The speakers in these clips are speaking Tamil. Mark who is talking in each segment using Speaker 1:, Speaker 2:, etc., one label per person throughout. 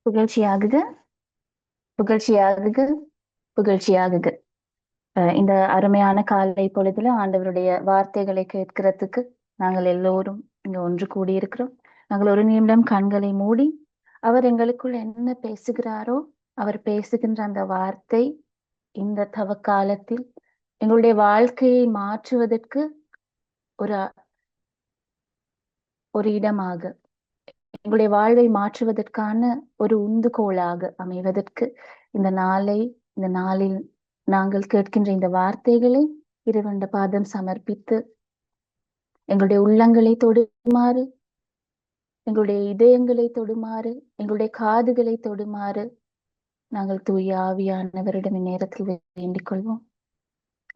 Speaker 1: புகழ்ச்சியாகுக, புகழ்ச்சியாகுக, புகழ்ச்சியாகுக. இந்த அருமையான காலை பொழுதுல ஆண்டவருடைய வார்த்தைகளை கேட்கிறதுக்கு நாங்கள் எல்லோரும் இங்க ஒன்று கூடியிருக்கிறோம். நாங்கள் ஒரு நிமிடம் கண்களை மூடி அவர் எங்களுக்குள் என்ன பேசுகிறாரோ அவர் பேசுகின்ற அந்த வார்த்தை இந்த தவக்காலத்தில் எங்களுடைய வாழ்க்கையை மாற்றுவதற்கு ஒரு ஒரு இடமாக, எங்களுடைய வாழ்வை மாற்றுவதற்கான ஒரு உந்துகோலாக அமைவதற்கு இந்த நாளில் நாங்கள் கேட்கின்ற இந்த வார்த்தைகளை இறைவனுடைய பாதம் சமர்ப்பித்து எங்களுடைய உள்ளங்களை தொடுமாறு, எங்களுடைய இதயங்களை தொடுமாறு, எங்களுடைய காதுகளை தொடுமாறு நாங்கள் தூய ஆவியானவரிடம் இந்நேரத்தில் வேண்டிக் கொள்வோம்.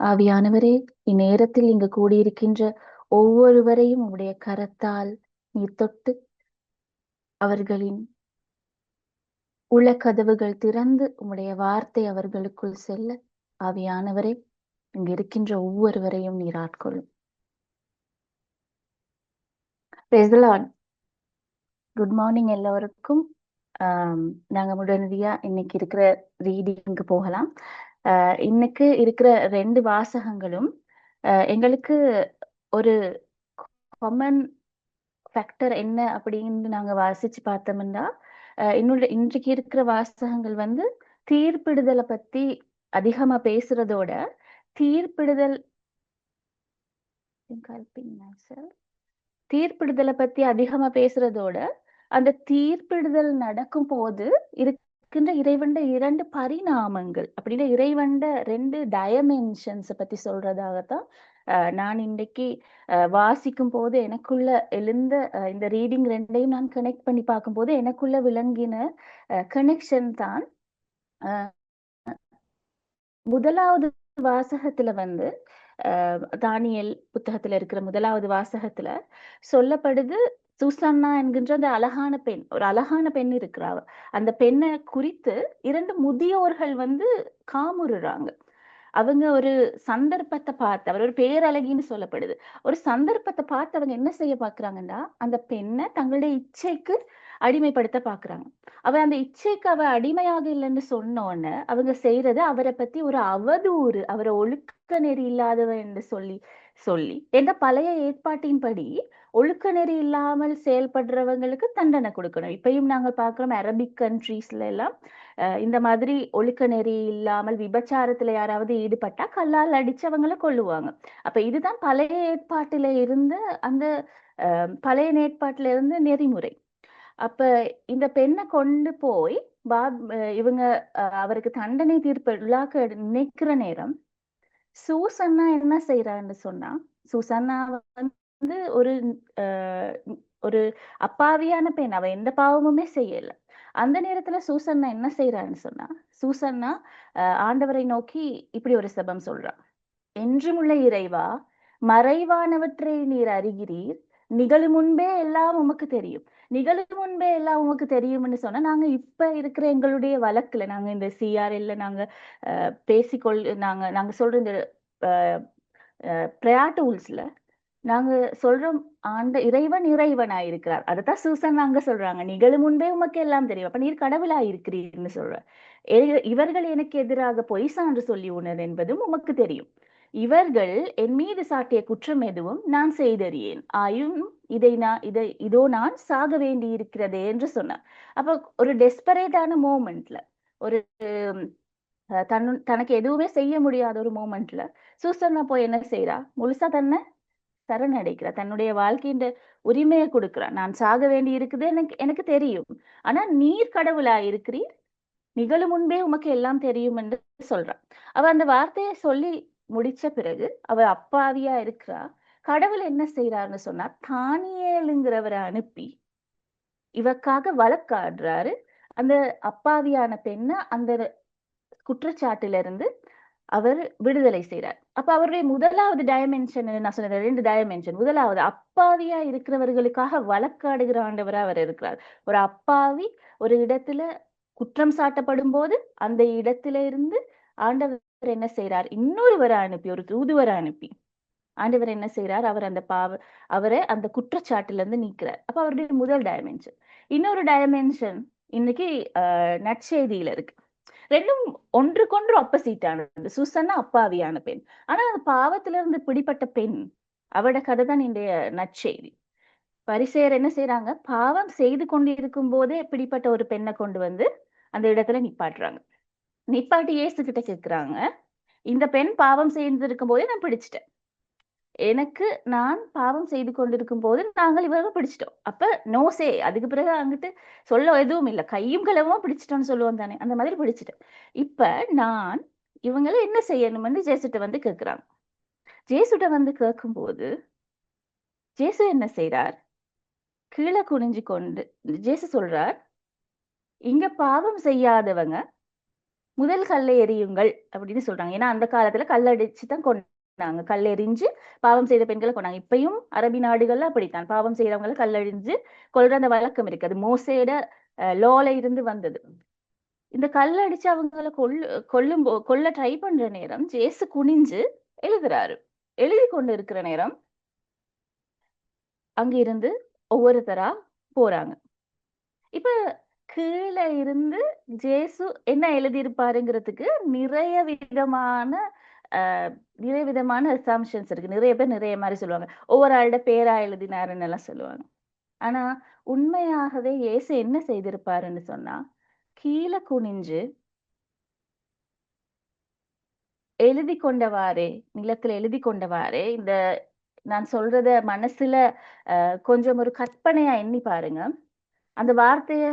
Speaker 1: ஆவியானவரே, இந்நேரத்தில் இங்கு கூடியிருக்கின்ற ஒவ்வொருவரையும் உடைய கரத்தால் நீர் தொட்டு அவர்களின் உள்ள கதவுகள் திறந்து உம்முடைய வார்த்தை அவர்களுக்குள் செல்ல ஆவியானவரே இங்கு இருக்கின்ற ஒவ்வொருவரையும் நீர் ஆட்கொள்ளும். குட் மார்னிங் எல்லோருக்கும். நாங்க உடனடியா இன்னைக்கு இருக்கிற ரீடிங்க்கு போகலாம். இன்னைக்கு இருக்கிற 2 வாசகங்களும் எங்களுக்கு ஒரு காமன் ஃபேக்டர் என்ன அப்படின்னு நாங்க வாசிச்சு பார்த்தோம்னா, இன்றைக்கு இருக்கிற வாசகங்கள் வந்து தீர்ப்பிடுதலை பத்தி அதிகமா பேசுறதோட தீர்ப்பிடுதலை பத்தி அதிகமா பேசுறதோட அந்த தீர்ப்பிடுதல் நடக்கும் போது இருக்கின்ற இறைவண்ட 2 பரிணாமங்கள் அப்படின்னு இறைவண்ட 2 டைமென்ஷன்ஸை பத்தி சொல்றதாகத்தான் நான் இன்றைக்கு வாசிக்கும் போது எனக்குள்ள எழுந்த இந்த ரீடிங் 2ஐயும் நான் கனெக்ட் பண்ணி பார்க்கும்போது எனக்குள்ள விளங்கின கனெக்ஷன் தான். முதலாவது வாசகத்துல வந்து தானியேல் புத்தகத்துல இருக்கிற முதலாவது வாசகத்துல சொல்லப்படுது, சூசன்னா என்கின்ற அந்த அழகான பெண், ஒரு அழகான பெண் இருக்கிறாங்க. அந்த பெண்ணை குறித்து 2 முதியோர்கள் வந்து காமுறுறாங்க. அவங்க ஒரு சந்தர்ப்பத்தை பார்த்து, அவர் ஒரு பேரழகின்னு சொல்லப்படுது, ஒரு சந்தர்ப்பத்தை பார்த்து அவங்க என்ன செய்ய பாக்குறாங்கன்னா, அந்த பெண்ணை தங்களுடைய இச்சைக்கு அடிமைப்படுத்த பாக்குறாங்க. அந்த இச்சைக்கு அவ அடிமையாக இல்லைன்னு சொன்னோன்னு அவங்க செய்யறது அவரை பத்தி ஒரு அவதூறு, அவரை ஒழுக்க நெறி இல்லாதவன் என்று சொல்லி என்ற பழைய ஏற்பாட்டின்படி ஒழுக்க நெறி இல்லாமல் செயல்படுறவங்களுக்கு தண்டனை கொடுக்கணும். இப்பயும் நாங்கள் பார்க்கிறோம் அரபிக் கண்ட்ரீஸ்ல எல்லாம் இந்த மாதிரி ஒழுக்க நெறி இல்லாமல் விபச்சாரத்துல யாராவது ஈடுபட்டா கல்லால் அடிச்சு அவங்கள கொல்லுவாங்க. அப்ப இதுதான் பழைய ஏற்பாட்டில இருந்த அந்த பழைய ஏற்பாட்டில இருந்த நெறிமுறை. அப்ப இந்த பெண்ணை கொண்டு போய் இவங்க அவருக்கு தண்டனை தீர்ப்பு விழாக்க நினைக்கிற நேரம் சூசன்னா என்ன செய்யறான்னு சொன்னா, சூசன்னா வந்து ஒரு அப்பாவியான பெண், அவ எந்த பாவமுமே செய்யல. அந்த நேரத்துல சூசன்னா என்ன செய்யறான்னு சொன்னா, சூசன்னா ஆண்டவரை நோக்கி இப்படி ஒரு செபம் சொல்றான். என்றுமுள்ள இறைவா, மறைவானவற்றை நீர் அறிகிறீர், நிகழும் முன்பே எல்லாம் உமக்கு தெரியும். நிகழும் முன்பே எல்லாம் உமக்கு தெரியும்னு சொன்னா, நாங்க இப்ப இருக்கிற எங்களுடைய வழக்குல நாங்க இந்த சிஆர்எல்ல நாங்க நாங்க சொல்ற இந்த பிரேயர் டூல்ஸ்ல நாங்க சொல்றோம், இறைவன் இறைவனாயிருக்கிறார். அதைத்தான் சூசன் நாங்க சொல்றாங்க, நிகழும் முன்பே உமக்கு எல்லாம் தெரியும், அப்ப நீர் கடவுளாயிருக்கிறீர்னு சொல்ற. இவர்கள் எனக்கு எதிராக பொய் சான்று சொல்லி உணர் என்பதும் உமக்கு தெரியும். இவர்கள் என் மீது சாட்டிய குற்றம் எதுவும் நான் செய்தறியேன், ஆயும் இதோ நான் சாக வேண்டி இருக்கிறதே என்று சொன்னார். அப்ப ஒரு டெஸ்பரேட்டான மோமெண்ட்ல, ஒரு தனக்கு எதுவுமே செய்ய முடியாத ஒரு மோமெண்ட்ல சூசன்னா போய் என்ன செய்யறா, முழுசா தன்னை சரணடைக்கிறா, தன்னுடைய வாழ்க்கையின் உரிமையை கொடுக்கிறா. நான் சாக வேண்டி இருக்குது, எனக்கு தெரியும், ஆனா நீர் கடவுளா இருக்கிறீர், நிகழும் முன்பே உமக்கு எல்லாம் தெரியும் என்று சொல்றான். அவ அந்த வார்த்தையை சொல்லி முடிச்ச பிறகு அவ அப்பாவியா இருக்கிறா. கடவுள் என்ன செய்யறாருன்னு சொன்னா, தானியேலுங்கிறவரை அனுப்பி இவக்காக வழக்காடுறாரு. அந்த அப்பாவியான பெண்ணை அந்த குற்றச்சாட்டுல இருந்து அவர் விடுதலை செய்யறார். அப்ப அவருடைய முதலாவது டைமென்ஷன் நான் சொன்ன 2 டைமென்ஷன், முதலாவது அப்பாவியா இருக்கிறவர்களுக்காக வழக்காடுகிற ஆண்டவரா அவர் இருக்கிறார். ஒரு அப்பாவி ஒரு இடத்துல குற்றம் சாட்டப்படும் போது அந்த இடத்துல இருந்து ஆண்டவர் என்ன செய்யறார், இன்னொருவரை அனுப்பி, ஒரு தூதுவரை அனுப்பி ஆண்டவர் என்ன செய்யறார், அவரை அந்த குற்றச்சாட்டுல இருந்து நீக்கிறார். அப்ப அவருடைய முதல் டைமென்ஷன். இன்னொரு டைமென்ஷன் இன்னைக்கு நற்செய்தியில இருக்கு. ரெண்டும் ஒன்றுக்கொன்று ஆப்போசிட் ஆனது. சூசன்னா அப்பாவியான பெண். ஆனா அந்த பாவத்திலிருந்து பிடிப்பட்ட பெண், அவட கதை தான் இன்றைய நற்செய்தி. பரிசேயர் என்ன செய்றாங்க? பாவம் செய்து கொண்டிருக்கும் போதே பிடிப்பட்ட ஒரு பெண்ணை கொண்டு வந்து அந்த இடத்துல நிப்பாட்டுறாங்க. நிப்பாட்டி இயேசு கிட்ட கேக்குறாங்க, இந்த பெண் பாவம் செய்திருக்கும் போதே நான் பிடிச்சிட்டேன். நான் பாவம் செய்து கொண்டிருக்கும் போது நாங்கள் இவரை பிடிச்சிட்டோம். அப்ப நோ சே. அதுக்கு பிறகு அங்கிட்டு சொல்ல எதுவும் இல்ல. கையும் களவுமா பிடிச்சிட்டோம்னு சொல்லுவோம் தானே. அந்த மாதிரி பிடிச்சிட்டேன். இப்ப நான் இவங்கள என்ன செய்யணும்னு ஜேசுட்ட வந்து கேக்குறாங்க. ஜேசுட்ட வந்து கேட்கும்போது, ஜேசு என்ன செய்றார்? கீழ குனிஞ்சு கொண்டு ஜேசு சொல்றார், இங்க பாவம் செய்யாதவங்க முதல் கல்லை எறியுங்கள் அப்படின்னு சொல்றாங்க. ஏன்னா அந்த காலத்துல கல்லடிச்சு தான் கொன்னாங்க. கல்லெறிஞ்சு பாவம் செய்த பெண்களை கொன்னாங்க. இப்பயும் அரபி நாடுகள்ல அப்படித்தான். பாவம் செய்யறவங்களை கல்லெறிஞ்சு கொல்ற அந்த வழக்கம் இருக்கு. அது மோசேட லோல இருந்து வந்தது. இந்த கல்லடிச்சு அவங்கள கொல்ல ட்ரை பண்ற நேரம் ஜேசு குனிஞ்சு எழுதுறாரு. எழுதி கொண்டு இருக்கிற நேரம் அங்க இருந்து ஒவ்வொருத்தரா போறாங்க. இப்ப கீழ இருந்து ஜேசு என்ன எழுதியிருப்பாருங்கிறதுக்கு நிறைய விதமான அ நிறைய விதமான அசம்ப்ஷன்ஸ் இருக்கு. நிறைய பேர் நிறைய மாரி சொல்லுவாங்க. ஒவ்வொரு ஆளோட பேரா எழுதினாருன்னு எல்லாம் சொல்லுவாங்க. ஆனா, உண்மையாகவே இயேசு என்ன செய்திருப்பாருன்னு சொன்னா, கீழ குனிஞ்சு எழுதிக் கொண்டவாறே, நிலத்துல எழுதிக் கொண்டவாறே, நான் சொல்றத மனசுல கொஞ்சம் ஒரு கற்பனையா எண்ணி பாருங்க. அந்த வார்த்தைய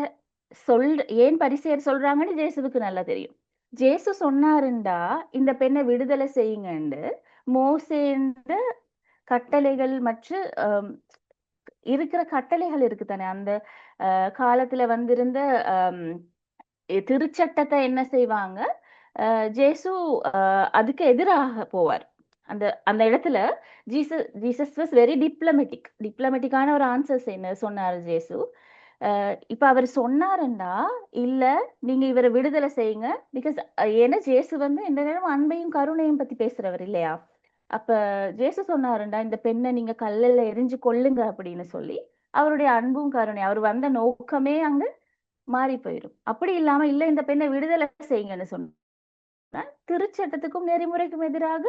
Speaker 1: சொல் ஏன் பரிசேயர் சொல்றாங்கன்னு இயேசுவுக்கு நல்லா தெரியும். ஜேசு சொன்னாருண்டா, இந்த பெண்ணை விடுதலை செய்யுங்கன்னு மோசேன்ற கட்டளைகள் மற்றும் இருக்கிற கட்டளைகள் இருக்கு தானே. அந்த காலத்துல வந்திருந்த அம் திருச்சட்டத்தை என்ன செய்வாங்க, ஜேசு அதுக்கு எதிராக போவார். அந்த அந்த இடத்துல ஜீசஸ் வாஸ் வெரி டிப்ளமேட்டிக். டிப்ளமேட்டிக்கான ஒரு ஆன்சர்ஸ் என்ன சொன்னாரு ஜேசு. இப்ப அவர் சொன்னாருன்னா, இல்ல நீங்க இவரை விடுதலை செய்யுங்க. பிகாஸ் ஏன்னா ஜேசு வந்து இந்த நேரம் அன்பையும் கருணையும் பத்தி பேசுறவர் இல்லையா? அப்ப ஜேசு சொன்னாருண்டா, இந்த பெண்ணை நீங்க கல்லுல எறிஞ்சு கொல்லுங்க அப்படின்னு சொல்லி, அவருடைய அன்பும் கருணை அவர் வந்த நோக்கமே அங்க மாறி போயிரும். அப்படி இல்லாம இல்ல இந்த பெண்ணை விடுதலை செய்யுங்கன்னு சொன்னா, திருச்சட்டத்துக்கும் நெறிமுறைக்கும் எதிராக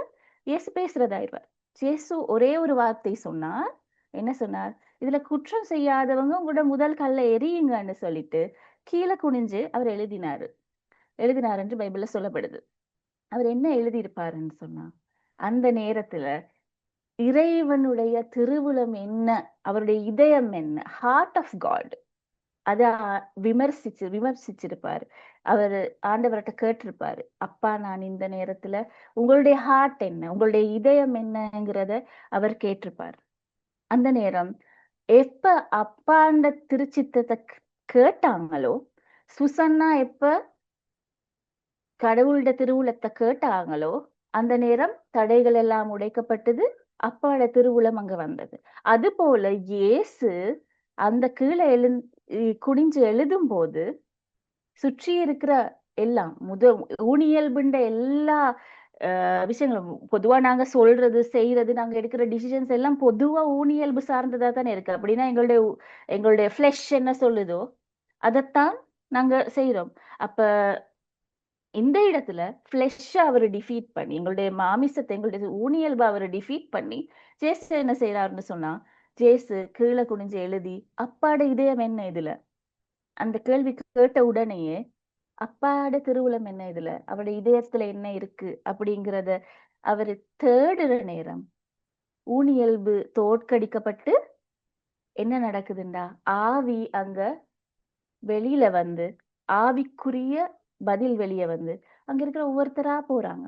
Speaker 1: இயேசு பேசுறதாயிருவார். இயேசு ஒரே ஒரு வார்த்தை சொன்னார். என்ன சொன்னார்? இதுல குற்றம் செய்யாதவங்க உங்களோட முதல் கல்ல எறியுங்கன்னு சொல்லிட்டு கீழ குனிஞ்சு அவர் எழுதினாரு. எழுதினார் என்று பைபிள்ல சொல்லப்படுது. அவர் என்ன எழுதியிருப்பாருன்னு சொன்னா, அந்த நேரத்துல இறைவனுடைய திருவுளம் என்ன? அவருடைய இதயம் என்ன? Heart of God. அத விமர்சிச்சிருப்பாரு. அவரு ஆண்டவர்ட்ட கேட்டிருப்பாரு. அப்பா நான் இந்த நேரத்துல உங்களுடைய ஹார்ட் என்ன? உங்களுடைய இதயம் என்னங்கிறத அவர் கேட்டிருப்பாரு. அந்த நேரம் எப்ப அப்பாண்ட திருச்சித்தத்தை கேட்டாங்களோ, சுசன்னா எப்ப கடவுளோட திருவுளத்தை கேட்டாங்களோ, அந்த நேரம் தடைகள் எல்லாம் உடைக்கப்பட்டது. அப்பாவோட திருவுளம் அங்க வந்தது. அதுபோல இயேசு அந்த கீழ குனிஞ்சு எழுதும்போது, சுற்றி இருக்கிற எல்லாம் ஊனியல்புண்ட எல்லா விஷயங்களும் பொதுவா நாங்க சொல்றது, செய்யறது, நாங்க எடுக்கிற டிசிஷன்ஸ் எல்லாம் பொதுவா ஊனியல்பு சார்ந்ததா தானே இருக்கு. அப்படின்னா எங்களுடைய ஃப்ளெஷ் என்ன சொல்லுதோ, அதத்தான் நாங்க செய்றோம். அப்ப இந்த இடத்துல ஃப்ளெஷ்ஷ அவரு டிஃபீட் பண்ணி, எங்களுடைய மாமிசத்தை, எங்களுடைய ஊனியல்ப அவரு டிஃபீட் பண்ணி, ஜேசு என்ன செய்றாருன்னு சொன்னா, ஜேசு கீழ குனிஞ்சு எழுதி, அப்பாட இதயம் என்ன இதுல? அந்த கேள்வி கேட்ட உடனேயே, அப்பாட திருவுளம் என்ன இதுல? அவருடைய இதயத்துல என்ன இருக்கு? அப்படிங்கிறத அவரு தேடுற நேரம், ஊனியல்பு தோற்கடிக்கப்பட்டு என்ன நடக்குதுண்டா, ஆவி அங்க வெளியில வந்து, ஆவிக்குரிய பதில் வெளிய வந்து, அங்க இருக்கிற ஒவ்வொருத்தரா போறாங்க.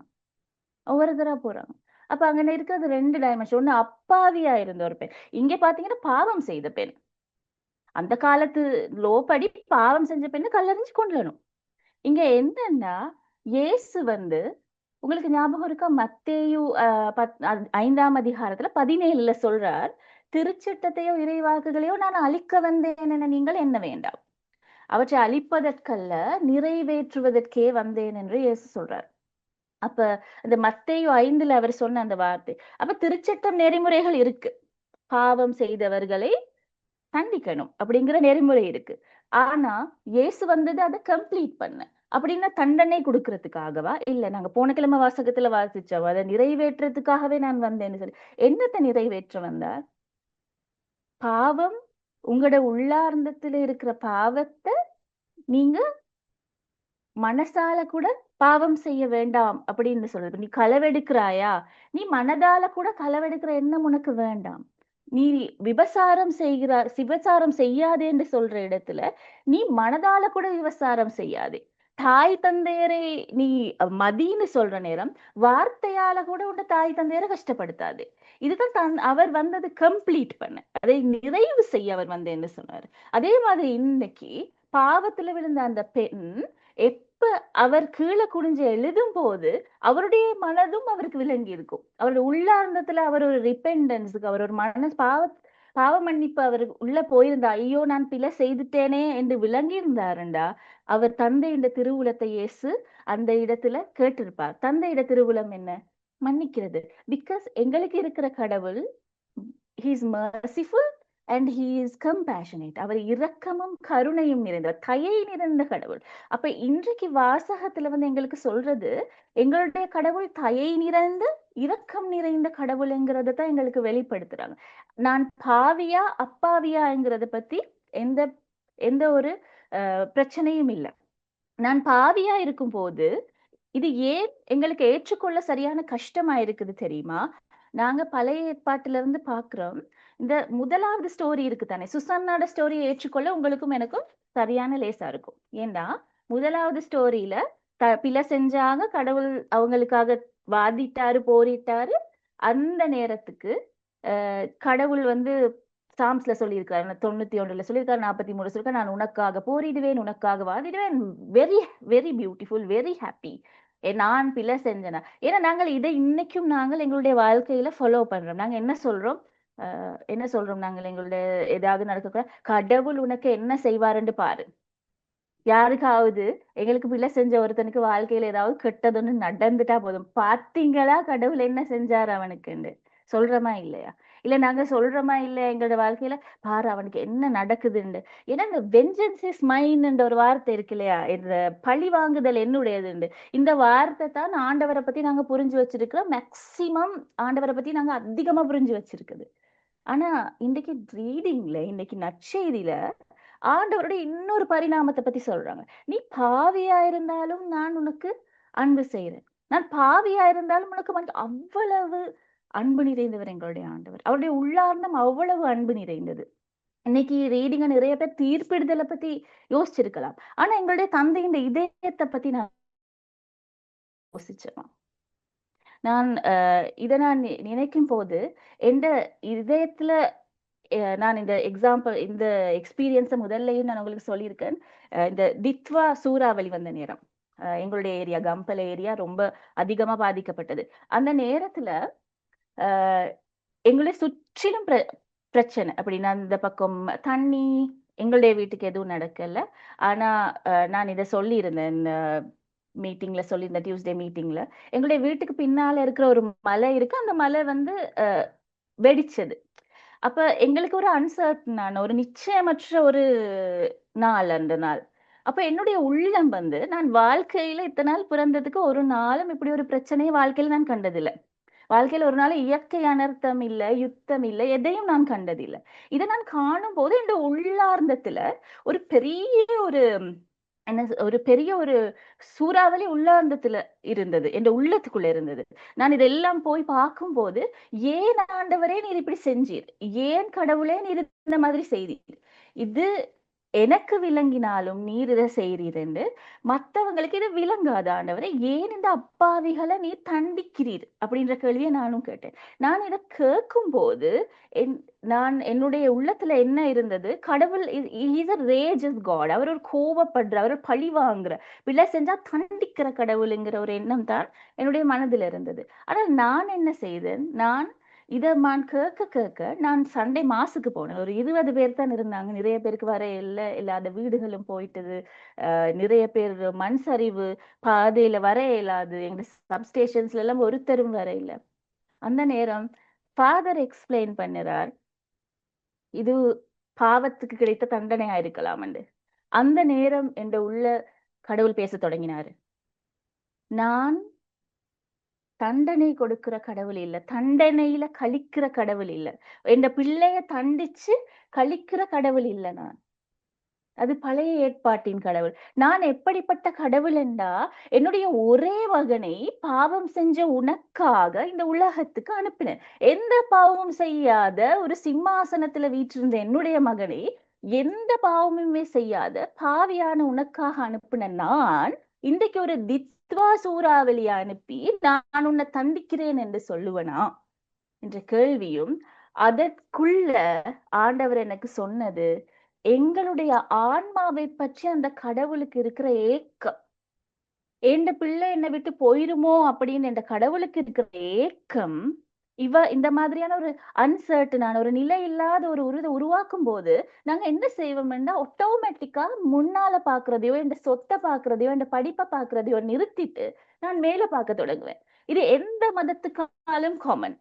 Speaker 1: ஒவ்வொருத்தரா போறாங்க. அப்ப அங்க இருக்கிறது 2 டைமென்ஷன். ஒண்ணு அப்பாவியா இருந்த ஒரு பெண். இங்க பார்த்தீங்கன்னா, பாவம் செய்த பெண். அந்த காலத்து லோ படி பாவம் செஞ்ச பெண்ண கல்லெறிஞ்சு கொல்லணும். இங்க என்னன்னா, இயேசு வந்து உங்களுக்கு ஞாபகம் இருக்கா? மத்தேயு 5ஆம் அதிகாரத்துல 17ல சொல்றார், "திருச்சட்டத்தையோ, இறைவாக்குகளையோ நான் அழிக்க வந்தேன் என நீங்கள் எண்ண வேண்டாம். அவற்றை அழிப்பதற்கல்ல, நிறைவேற்றுவதற்கே வந்தேன்" என்று இயேசு சொல்றார். அப்ப அந்த மத்தேயு 5ல அவர் சொன்ன அந்த வார்த்தை. அப்ப திருச்சட்டம் நெறிமுறைகள் இருக்கு. பாவம் செய்தவர்களை தண்டிக்கணும் அப்படிங்கிற நெறிமுறை இருக்கு. ஆனா இயேசு வந்தது அதை கம்ப்ளீட் பண்ண. அப்படின்னா தண்டனை கொடுக்கறதுக்காகவா? இல்ல, நாங்க போன கிழமை வாசகத்துல வாசிச்சோம், அதை நிறைவேற்றுறதுக்காகவே நான் வந்தேன்னு சொல்லி. என்னத்தை நிறைவேற்ற வந்தார்? பாவம், உங்களோட உள்ளார்ந்தத்துல இருக்கிற பாவத்தை நீங்க மனசால கூட பாவம் செய்ய வேண்டாம் அப்படின்னு சொல்றது. நீ களவெடுக்கிறாயா, நீ மனதால கூட களவெடுக்கிற எண்ணம் உனக்கு வேண்டாம். நீ விபசாரம் செய்யாதே என்று சொல்ற இடத்துல நீ மனதால கூட விபசாரம் செய்யாதே. தாய் தந்தையரை நீ மதின்னு சொல்ற நேரம் வார்த்தையால கூட உன்னை தாய் தந்தையரை கஷ்டப்படுத்தாது. இதுதான் அவர் வந்தது கம்ப்ளீட் பண்ண, அதை நிறைவு செய்ய அவர் வந்தேன்னு சொன்னார். அதே மாதிரி இன்னைக்கு பாவத்துல விழுந்த அந்த பெண் எப்ப அவர் கீழே குனிஞ்சு எழுதும் போது அவருடைய மனதும் அவருக்கு விளங்கி இருக்கும். அவருடைய உள்ளார்ந்தத்துல அவர் ஒரு ரிப்பெண்டன்ஸுக்கு, அவர் ஒரு பாவ மன்னிப்பு அவர் உள்ள போயிருந்தா, ஐயோ நான் பிழை செய்துட்டேனே என்று விளங்கி இருந்தாருண்டா, அவர் தந்தையின் திருவுளத்தை இயேசு அந்த இடத்துல கேட்டிருப்பார். தந்தையிட திருவுளம் என்ன? மன்னிக்கிறது. பிகாஸ் எங்களுக்கு இருக்கிற கடவுள் he is merciful and he is compassionate. அவர் இரக்கமும் கருணையும் நிறைந்தவர், தயை நிறைந்த கடவுள். அப்ப இன்றைக்கு வாசகத்துல எங்களுக்கு சொல்றது, எங்களுடைய கடவுள் தயை நிறைந்த இரக்கம் நிறைந்த கடவுள்ங்கிறத தான் எங்களுக்கு வெளிப்படுத்துறாங்க. நான் பாவியா அப்பாவியாங்கிறத பத்தி எந்த எந்த ஒரு பிரச்சனையும் இல்லை. நான் பாவியா இருக்கும் போது இது ஏன் எங்களுக்கு ஏற்றுக்கொள்ள சரியான கஷ்டமா இருக்குது தெரியுமா? நாங்க பழைய ஏற்பாட்டுல இருந்து பாக்குறோம். இந்த முதலாவது ஸ்டோரி இருக்கு தானே, சுசன்னாட ஸ்டோரியை ஏற்றுக்கொள்ள உங்களுக்கும் எனக்கும் சரியான லேசா இருக்கும். ஏன்னா முதலாவது ஸ்டோரியில பிழை செஞ்சாங்க, கடவுள் அவங்களுக்காக வாதிட்டாரு, போரிட்டாரு. அந்த நேரத்துக்கு கடவுள் சாம்ஸ்ல சொல்லியிருக்காரு, 91ல சொல்லியிருக்காரு, 43 சொல்லியிருக்காரு, நான் உனக்காக போரிடுவேன், உனக்காக வாதிடுவேன். Very very beautiful, very happy. நான் பிழை செஞ்சேனா? ஏன்னா நாங்கள் இதை இன்னைக்கும் நாங்கள் எங்களுடைய வாழ்க்கையில ஃபாலோ பண்றோம். நாங்க என்ன சொல்றோம் நாங்கள் எங்களுடைய ஏதாவது நடக்க, கடவுள் உனக்கு என்ன செய்வாருன்னு பாரு. யாருக்காவது எங்களுக்கு பிள்ளை செஞ்ச ஒருத்தனுக்கு வாழ்க்கையில ஏதாவது கெட்டதுன்னு நடந்துட்டா போதும், பாத்தீங்களா கடவுள் என்ன செஞ்சாரு அவனுக்குன்னு சொல்றோமா இல்லையா? இல்ல நாங்க சொல்றோமா இல்லையா எங்களோட வாழ்க்கையில, பாரு அவனுக்கு என்ன நடக்குதுன்னு. ஏன்னா இந்த வெஞ்சன்ஸ் இஸ் மைன் ஒரு வார்த்தை இருக்கு இல்லையா, இந்த பழி வாங்குதல் என்னுடையதுண்டு. இந்த வார்த்தை தான் ஆண்டவரை பத்தி நாங்க புரிஞ்சு வச்சிருக்கிறோம். மேக்சிமம் ஆண்டவரை பத்தி நாங்க அதிகமா புரிஞ்சு வச்சிருக்குது. ஆனா இன்னைக்கு இன்னைக்கு நற்செய்தியில ஆண்டவருடைய இன்னொரு பரிணாமத்தை பத்தி சொல்றாங்க. நீ பாவியா இருந்தாலும் நான் உனக்கு அன்பு செய்யறேன், நான் பாவியா இருந்தாலும் உனக்கு அவ்வளவு அன்பு நிறைந்தவர் எங்களுடைய ஆண்டவர். அவருடைய உள்ளார்ந்தம் அவ்வளவு அன்பு நிறைந்தது. இன்னைக்கு ரீடிங்க நிறைய பேர் தீர்ப்பிடுதலை பத்தி யோசிச்சிருக்கலாம். ஆனா எங்களுடைய தந்தையின் இதயத்தை பத்தி நான் யோசிச்சேன். நான் இதை நான் நினைக்கும் போது எந்த இதயத்துல நான் இந்த இந்த எக்ஸ்பீரியன்ஸை முதல்லையும் நான் உங்களுக்கு சொல்லியிருக்கேன். இந்த தித்வா சூறாவளி வந்த நேரம் எங்களுடைய ஏரியா கம்பல ஏரியா ரொம்ப அதிகமா பாதிக்கப்பட்டது. அந்த நேரத்துல எங்களை சுற்றிலும் பிரச்சனை. அப்படின்னா இந்த பக்கம் தண்ணி, எங்களுடைய வீட்டுக்கு எதுவும் நடக்கல. ஆனா நான் இதை சொல்லியிருந்தேன் மீட்டிங்ல, சொல்லியிருந்தேன் டியூஸ்டே மீட்டிங்ல. எங்களுடைய வீட்டுக்கு பின்னால இருக்கிற ஒரு மலை இருக்கு, அந்த மலை வெடிச்சது. அப்ப எங்களுக்கு ஒரு அன்சர்டனான, ஒரு நிச்சயமற்ற ஒரு நாள் அந்த நாள். அப்ப என்னுடைய உள்ளம் நான் வாழ்க்கையில இத்தனை நாள் பிறந்ததுக்கு ஒரு நாளும் இப்படி ஒரு பிரச்சனையை வாழ்க்கையில நான் கண்டதில்லை. வாழ்க்கையில ஒரு நாள் இயற்கை அனர்த்தம் இல்ல, யுத்தம் இல்ல, எதையும் நான் கண்டதில்லை. இதை நான் காணும் போது இந்த உள்ளார்ந்தத்துல ஒரு பெரிய ஒரு சூறாவளி உள்ளார்ந்தத்துல இருந்தது, என் உள்ளத்துக்குள்ள இருந்தது. நான் இதெல்லாம் போய் பார்க்கும்போது, ஏன் ஆண்டவரே நீர் இப்படி செஞ்சீர், ஏன் கடவுளே நீர் இந்த மாதிரி செய்தீர், இது எனக்கு விளங்கினாலும் நீர் இதை செய்கிறீர் என்று மற்றவங்களுக்கு இது விளங்காத ஆண்டவரை, ஏன் இந்த அப்பாவிகளை நீர் தண்டிக்கிறீர் அப்படின்ற கேள்வியை நானும் கேட்டேன். நான் இதை கேட்கும் போது நான் என்னுடைய உள்ளத்துல என்ன இருந்தது, கடவுள் இஸ் a rageous God. அவர் ஒரு கோபப்படுற, அவர் பழி வாங்குற, பிள்ளை செஞ்சா தண்டிக்கிற கடவுளுங்கிற ஒரு எண்ணம் தான் என்னுடைய மனதில் இருந்தது. ஆனால் நான் என்ன செய்தேன், இதை நான் கேட்க நான் சண்டே மாசுக்கு போனேன். ஒரு 20 பேர் தான் இருந்தாங்க, நிறைய பேருக்கு வர இல்லாத வீடுகளும் போயிட்டது. நிறைய பேர் மண் சரிவு, பாதையில வர இயலாது, எங்க சப்ஸ்டேஷன்ஸ்ல எல்லாம் ஒருத்தரும் வர இல்லை. அந்த நேரம் ஃபாதர் எக்ஸ்பிளைன் பண்ணுறார், இது பாவத்துக்கு கிடைத்த தண்டனையா இருக்கலாம் என்று. அந்த நேரம் என்ற உள்ள கடவுள் பேச தொடங்கினாரு. நான் தண்டனை கொடுக்கிற கடவுள் இல்ல, தண்டனையில கழிக்கிற கடவுள் இல்ல, என் பிள்ளைய தண்டிச்சு கழிக்கிற கடவுள் இல்ல நான். அது பழைய ஏற்பாட்டின் கடவுள். நான் எப்படிப்பட்ட கடவுள் என்றா, என்னுடைய ஒரே மகனை பாவம் செஞ்ச உனக்காக இந்த உலகத்துக்கு அனுப்பினேன். எந்த பாவமும் செய்யாத ஒரு சிம்மாசனத்துல வீற்றிருந்த என்னுடைய மகனை எந்த பாவமுமே செய்யாத பாவியான உனக்காக அனுப்பின நான் இன்றைக்கு ஒரு தித்வா சூறாவளியை அனுப்பி நான் உன்னை தண்டிக்கிறேன் என்று சொல்லுவனா என்ற கேள்வியும், அதற்குள்ள ஆண்டவர் எனக்கு சொன்னது, எங்களுடைய ஆன்மாவை பற்றி அந்த கடவுளுக்கு இருக்கிற ஏக்கம். எந்த பிள்ளை என்னை விட்டு போயிருமோ அப்படின்னு என்ற கடவுளுக்கு இருக்கிற ஏக்கம், இந்த மாதிரியான ஒரு அன்சர்டனான ஒரு நிலை இல்லாத ஒரு உருவாக்கும் போது நாங்க என்ன செய்வோம்னா, ஆட்டோமேட்டிக்கா முன்னால பாக்குறதையோ, என் சொத்தை பாக்குறதையோ, என் படிப்பை பாக்குறதையோ நிறுத்திட்டு நான் மேல பார்க்க தொடங்குவேன். இது எந்த மதத்துக்காலும் காமன்.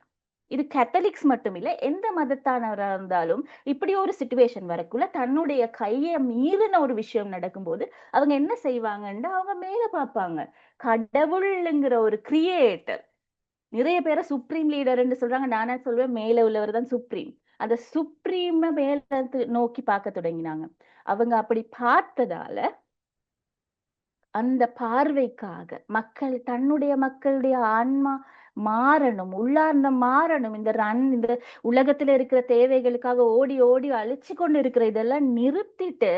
Speaker 1: இது கேத்தலிக்ஸ் மட்டும் இல்ல, எந்த மதத்தானவரா இருந்தாலும் இப்படி ஒரு சிச்சுவேஷன் வரக்குள்ள தன்னுடைய கையை மீறின ஒரு விஷயம் நடக்கும்போது அவங்க என்ன செய்வாங்கன்னா, அவங்க மேல பார்ப்பாங்க. கடவுள்ங்கிற ஒரு கிரியேட்டர், நிறைய பேரை சுப்ரீம் லீடர்ன்னு சொல்றாங்க. நானா சொல்வேன் மேல உள்ளவர் தான் சுப்ரீம். அந்த சுப்ரீம மேல நோக்கி பார்க்க தொடங்கினாங்க. அவங்க அப்படி பார்த்ததால அந்த பார்வைக்காக தன்னுடைய மக்களுடைய ஆன்மா மாறணும், உள்ளார்ந்த மாறணும். இந்த உலகத்துல இருக்கிற தேவைகளுக்காக ஓடி ஓடி அழிச்சு கொண்டு இருக்கிற இதெல்லாம் நிறுத்திட்டு,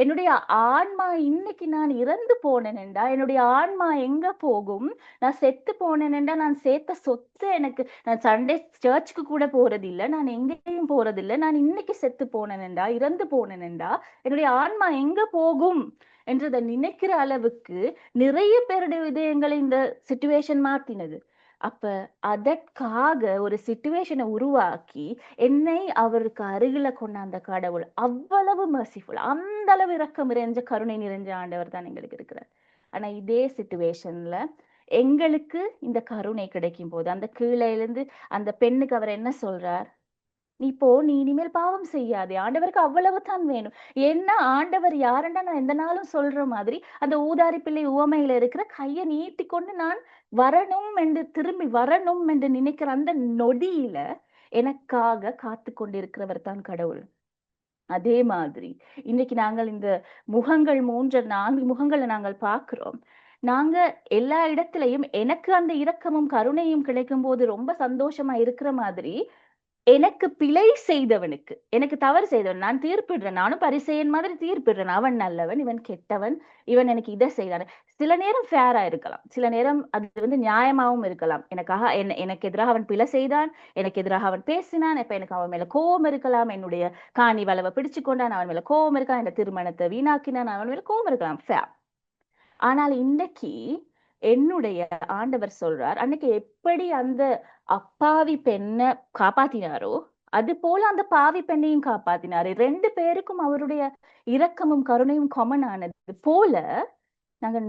Speaker 1: என்னுடைய ஆன்மா இன்னைக்கு நான் இறந்து போனேன்டா, என்னுடைய ஆன்மா எங்க போகும்? நான் செத்து போனேன்டா, நான் சேர்த்த சொத்து எனக்கு, நான் சண்டே சர்ச்சுக்கு கூட போறது இல்லை, நான் எங்கேயும் போறது இல்லை, நான் இன்னைக்கு செத்து போனேன்டா, இறந்து போனேன்டா, என்னுடைய ஆன்மா எங்க போகும் என்றதை நினைக்கிற அளவுக்கு நிறைய பேருடைய இதயங்களை இந்த சிச்சுவேஷன் மாத்தினது. அப்ப அதற்காக ஒரு சிச்சுவேஷனை உருவாக்கி என்னை அவருக்கு அருகில கொண்டாந்த கடவுள் அவ்வளவு மர்சிஃபுல், அந்த அளவு இரக்கம் நிறைஞ்ச கருணை நிறைஞ்ச ஆண்டவர் தான் எங்களுக்கு இருக்கிறார். ஆனா இதே சிச்சுவேஷன்ல எங்களுக்கு இந்த கருணை கிடைக்கும் போது அந்த கீழே இருந்து அந்த பெண்ணுக்கு அவர் என்ன சொல்றார்? நீ இனிமேல் பாவம் செய்யாதே, ஆண்டவருக்கு அவ்வளவுதான் வேணும். ஏன்னா ஆண்டவர் யாருன்னா, நான் எந்த நாளும் சொல்ற மாதிரி அந்த ஊதாரி பிள்ளை உவமையில இருக்கிற கையை நீட்டி கொண்டு நான் வரணும் என்று, திரும்பி வரணும் என்று நினைக்கிற அந்த நொடியில எனக்காக காத்து கொண்டிருக்கிறவர் தான் கடவுள். அதே மாதிரி இன்னைக்கு நாங்கள் இந்த முகங்கள் 3-4 முகங்களை நாங்கள் பார்க்கிறோம். நாங்க எல்லா இடத்திலையும் எனக்கு அந்த இரக்கமும் கருணையும் கிடைக்கும் போது ரொம்ப சந்தோஷமா இருக்கிற மாதிரி, எனக்கு பிழை செய்தவனுக்கு, எனக்கு தவறு செய்தவன், நான் தீர்ப்பிடுறேன். நானும் பரிசேயன் மாதிரி தீர்ப்பிடுறேன். அவன் நல்லவன், இவன் கெட்டவன், இவன் எனக்கு இதை செய்தான். சில நேரம் ஃபேரா இருக்கலாம், சில நேரம் அது நியாயமாவும் இருக்கலாம். எனக்கு எதிராக அவன் பிழை செய்தான், எனக்கு எதிராக அவன் பேசினான், இப்ப எனக்கு அவன் மேல கோபம் இருக்கலாம், என்னுடைய காணி வளவை பிடிச்சு கொண்டான், அவன் மேல கோபம் இருக்கான், இந்த திருமணத்தை வீணாக்கினான், அவன் மேல கோபம் இருக்கலாம், ஃபேர். ஆனால் இன்னைக்கு என்னுடைய ஆண்டவர் சொல்றார், அன்னைக்கு எப்படி அந்த அப்பாவி பெண்ணை காப்பாத்தினாரோ அது போல அந்த பாவி பெண்ணையும் காப்பாத்தினாரு. 2 பேருக்கும் அவருடைய இரக்கமும் கருணையும் காமன் ஆனது போல நாங்க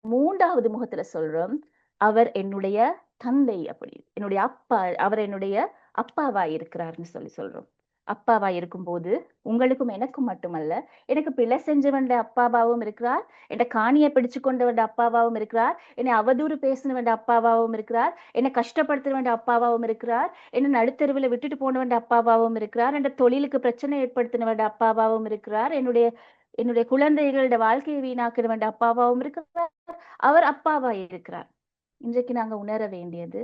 Speaker 1: 3வது முகத்துல சொல்றோம், அவர் என்னுடைய தந்தை. அப்படி என்னுடைய அப்பா, அவர் என்னுடைய அப்பாவா இருக்கிறார்னு சொல்றோம். அப்பாவா இருக்கும்போது உங்களுக்கும் எனக்கும் மட்டுமல்ல, எனக்கு பிழை செஞ்சவண்ட அப்பாவாவும் இருக்கிறார், என் காணியை பிடிச்சு கொண்டவண்ட அப்பாவாவும் இருக்கிறார், என்னை அவதூறு பேசினவண்ட அப்பாவாவும் இருக்கிறார், என்னை கஷ்டப்படுத்தினவண்ட அப்பாவாவும் இருக்கிறார், என்னை நடுத்தருவில் விட்டுட்டு போனவண்ட அப்பாவாவும் இருக்கிறார், என் தொழிலுக்கு பிரச்சனை ஏற்படுத்தினவண்ட அப்பாவாவும் இருக்கிறார், என்னுடைய குழந்தைகளோட வாழ்க்கையை வீணாக்கினவண்ட அப்பாவாவும் இருக்கிறார். அவர் அப்பாவா இருக்கிறார். இன்றைக்கு நாங்க உணர வேண்டியது,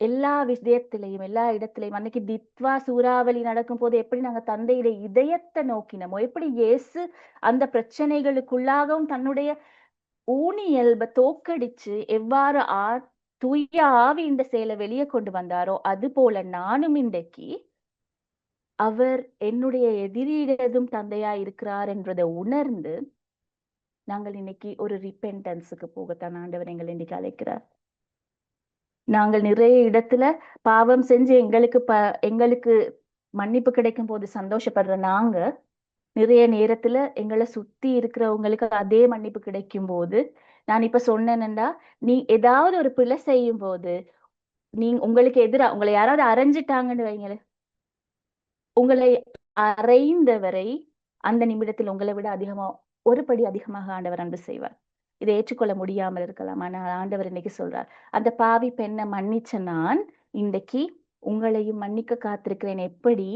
Speaker 1: எல்லா விஷயத்திலையும் எல்லா இடத்திலையும் அன்னைக்கு தித்வா சூறாவளி நடக்கும் போது எப்படி நாங்க தந்தையுடைய இதயத்தை நோக்கினோமோ, எப்படி இயேசு அந்த பிரச்சனைகளுக்குள்ளாகவும் தன்னுடைய ஊனியல்ப தோக்கடிச்சு எவ்வாறு தூய ஆவி இந்த செயலை வெளியே கொண்டு வந்தாரோ, அது போல நானும் இன்றைக்கு அவர் என்னுடைய எதிரியிடதும் தந்தையா இருக்கிறார் என்றதை உணர்ந்து நாங்கள் இன்னைக்கு ஒரு ரிப்பென்டன்ஸுக்கு போகத்தான் ஆண்டவர் எங்களை இன்னைக்கு அழைக்கிறார். நாங்கள் நிறைய இடத்துல பாவம் செஞ்சு எங்களுக்கு மன்னிப்பு கிடைக்கும் போது சந்தோஷப்படுற நாங்க, நிறைய நேரத்துல எங்களை சுத்தி இருக்கிறவங்களுக்கு அதே மன்னிப்பு கிடைக்கும் போது, நான் இப்ப சொன்னேன்டா, நீ ஏதாவது ஒரு பிழை செய்யும் போது உங்களுக்கு எதிரா உங்களை யாராவது அரைஞ்சிட்டாங்கன்னு வைங்களேன், உங்களை அறைந்தவரை அந்த நிமிடத்தில் உங்களை விட ஒரு படி அதிகமாக ஆண்டவர் அன்பு செய்வார். இதை ஏற்றுக்கொள்ள முடியாமல் இருக்கலாம். ஆனால் ஆண்டவர் இன்னைக்கு சொல்றார், அந்த பாவி பெண்ணை மன்னிச்ச நான் இன்றைக்கு உங்களையும் மன்னிக்க காத்திருக்கிறேன். எப்படி?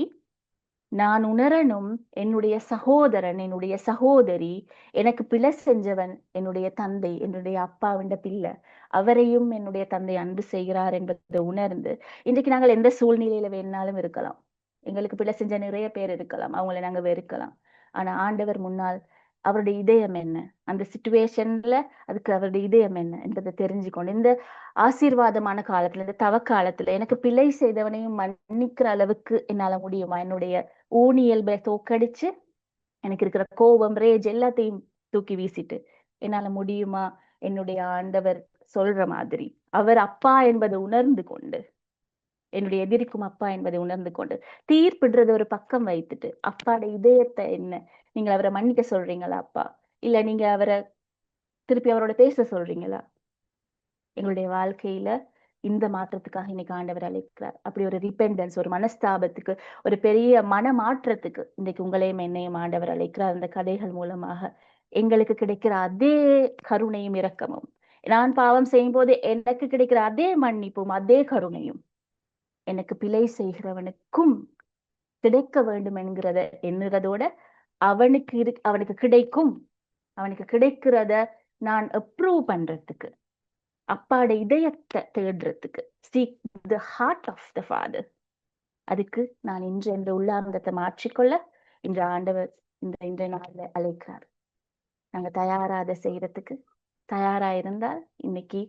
Speaker 1: நான் உணரணும், என்னுடைய சகோதரன், என்னுடைய சகோதரி, எனக்கு பிழை செஞ்சவன் என்னுடைய தந்தை, என்னுடைய அப்பாவின் பிள்ளை. அவரையும் என்னுடைய தந்தை அன்பு செய்கிறார் என்பதை உணர்ந்து, இன்றைக்கு நாங்கள் எந்த சூழ்நிலையில வேணாலும் இருக்கலாம். எங்களுக்கு பிழை செஞ்ச நிறைய பேர் இருக்கலாம். அவங்களை நாங்க வெறுக்கலாம். ஆனா ஆண்டவர் முன்னால் அவருடைய இதயம் என்ன? அந்த சிச்சுவேஷன்ல அதுக்கு அவருடைய இதயம் என்ன என்பதை தெரிஞ்சுக்கொண்டு, இந்த ஆசீர்வாதமான காலத்துல, இந்த தவ காலத்துல எனக்கு பிழை செய்தவனையும் மன்னிக்கிற அளவுக்கு என்னால முடியுமா? என்னுடைய ஊனியல்பை தோக்கடிச்சு எனக்கு இருக்கிற கோபம், ரேஜ் எல்லாத்தையும் தூக்கி வீசிட்டு என்னால முடியுமா? என்னுடைய ஆண்டவர் சொல்ற மாதிரி அவர் அப்பா என்பதை உணர்ந்து கொண்டு, என்னுடைய எதிரிக்கும் அப்பா என்பதை உணர்ந்து கொண்டு, தீர்ப்பிடுறது ஒரு பக்கம் வைத்துட்டு, அப்பாட இதயத்தை என்ன, நீங்க அவரை மன்னிக்க சொல்றீங்களா அப்பா? இல்ல நீங்க அவரை திருப்பி அவரோட பேச சொல்றீங்களா? எங்களுடைய வாழ்க்கையில இந்த மாற்றத்துக்காக இன்னைக்கு ஆண்டவர் அழைக்கிறார். அப்படி ஒரு ரிப்பெண்டன்ஸ், ஒரு மனஸ்தாபத்துக்கு, ஒரு பெரிய மன மாற்றத்துக்கு இன்னைக்கு உங்களையும் என்னையும் ஆண்டவர் அழைக்கிறார். அந்த கதைகள் மூலமாக எங்களுக்கு கிடைக்கிற அதே கருணையும் இரக்கமும், நான் பாவம் செய்யும் போது எனக்கு கிடைக்கிற அதே மன்னிப்பும் அதே கருணையும் எனக்கு பிழை செய்கிறவனுக்கும் கிடைக்க வேண்டும் என்கிறத எண்ணுறதோட, அவனுக்கு கிடைக்கும், அவனுக்கு கிடைக்கிறத நான் அப்ரூவ் பண்றதுக்கு, அப்பாட இதயத்தை தேடுறதுக்கு, seek the heart of the father, அதுக்கு நான் இன்று என்ற உள்ளார்ந்தத்தை மாற்றிக்கொள்ள இன்று ஆண்டவர் இன்றைய நாள்ல அழைக்கிறார். நாங்க தயாரா அதை செய்யறதுக்கு தயாரா இருந்தால், இன்னைக்கு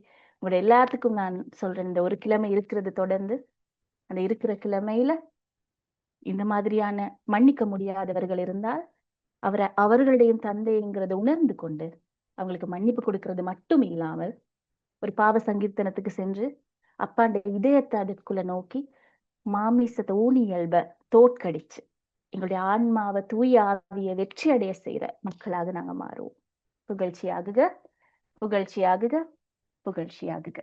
Speaker 1: உங்களோட எல்லாத்துக்கும் நான் சொல்றேன், இந்த ஒரு கிழமை இருக்கிறது தொடர்ந்து, அந்த இருக்கிற கிழமையில இந்த மாதிரியான மன்னிக்க முடியாதவர்கள் இருந்தால் அவர்களுடைய தந்தைங்கிறத உணர்ந்து கொண்டு அவங்களுக்கு மன்னிப்பு கொடுக்கிறது மட்டும் இல்லாமல், ஒரு பாவ சங்கீர்த்தனத்துக்கு சென்று அப்பாண்ட இதயத்தை அதுக்குள்ள நோக்கி மாமிசத்தை ஊனியல்ப தோற்கடிச்சு எங்களுடைய ஆன்மாவை தூய ஆவிய வெற்றி அடைய செய்யற மக்களாக நாங்க மாறுவோம். புகழ்ச்சியாகுக, புகழ்ச்சியாகுக, புகழ்ச்சியாகுக.